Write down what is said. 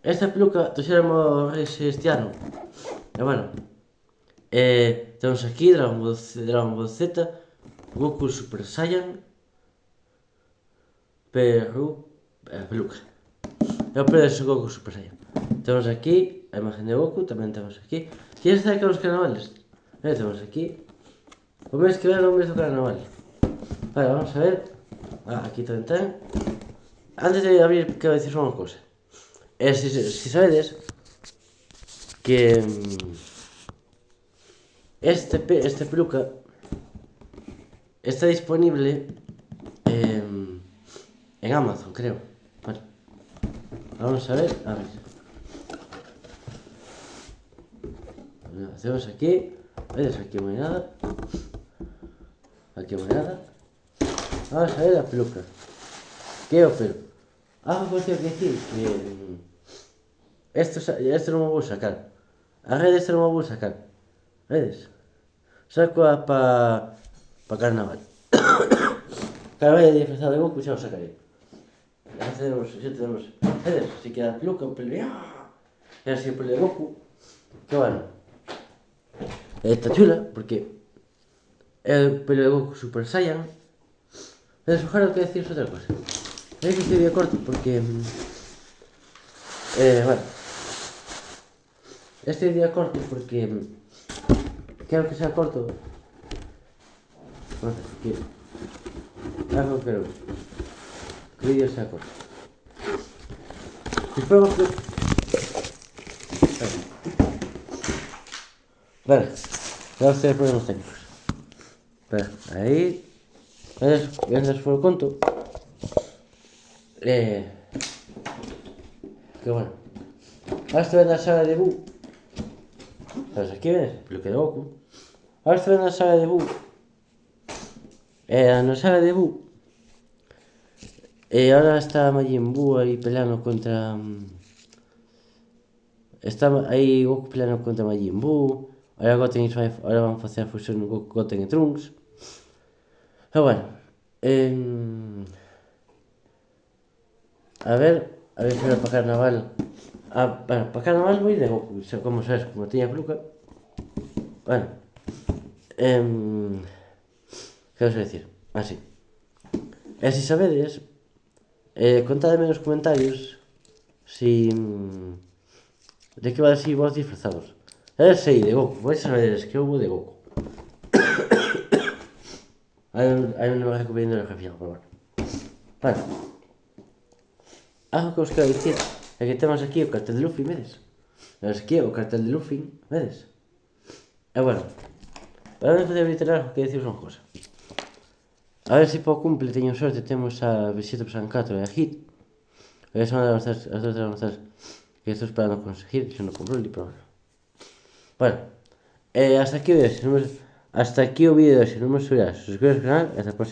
esta peluca trouxéramos este ano. E bueno, temos aquí Dragon Ball Z, Goku Super Saiyan, peluca. É o pelo de Goku Super Saiyan. Temos aquí a imagen de Goku, tamén temos aquí. Queres saber que os carnavales? Temos aquí. O mes que ven o mes do carnaval. Vale, vamos a ver. Aquí tamén ten. Antes de abrir, quero dicir unha cosa. Si sabedes que este peluca está disponible en Amazon, creo. Vale. Vamos a ver. Hacemos aquí. ¿Ves? Aquí no hay nada. Aquí no hay nada. Vamos a ver la peluca. ¿Qué o pelo? Pues tengo que decir que esto non me vou sacar. A red este non me vou sacar. Vedes? Saco para carnaval. Carnaval é disfrazado de Goku, xa o sacarei. Xa tenemos. Vedes? Si queda a peluca, o pelo. E así o pelo de Goku. Que bueno. Está chula porque é o pelo de Goku Super Saiyan. Vedes, agora que decir outra cosa. Veis que este vídeo corto porque bueno, este vídeo corto porque quero que sea corto. No sé, quero que o vídeo sea corto. Espero que vale, vamos a ter problemas técnicos. Espera, aí vendes por conto. Que bueno. Ahora estoy viendo la saga de Buu. ¿Sabes aquí ves? Lo que de Goku. Ahora estoy viendo la saga de Buu. En la saga de Buu. Ahora está Majin Buu ahí peleando contra. Está aí Goku peleando contra Majin Buu. Ahora Goten ahora van a hacer a fusión Goten e Trunks. Pero bueno. A ver si era para carnaval. Bueno, para carnaval voy de Goku, como sabes, como tenía peluca. Bueno. ¿Qué os voy a decir? Así. Si sabedes, contadme nos comentarios si de que va a decir vos disfrazados. Sei, de Goku, vais a saber que hubo de Goku. Hay una imagen cubriendo la geografía, pero bueno. Vale. Algo que os quero dicir é que temos aquí o cartel de Luffy, vedes? Temos aquí o cartel de Luffy, vedes? E bueno, para non poder literal, que deciros unha cosa. A ver se para o cumple teño sorte, temos a Vegeta San 4 e a Hit. E son as dos demonstras que estou esperando conseguir, se non compro el pero bueno. Hasta aquí o vídeo, se non me subirás, suscríbete ao canal e hasta a próxima.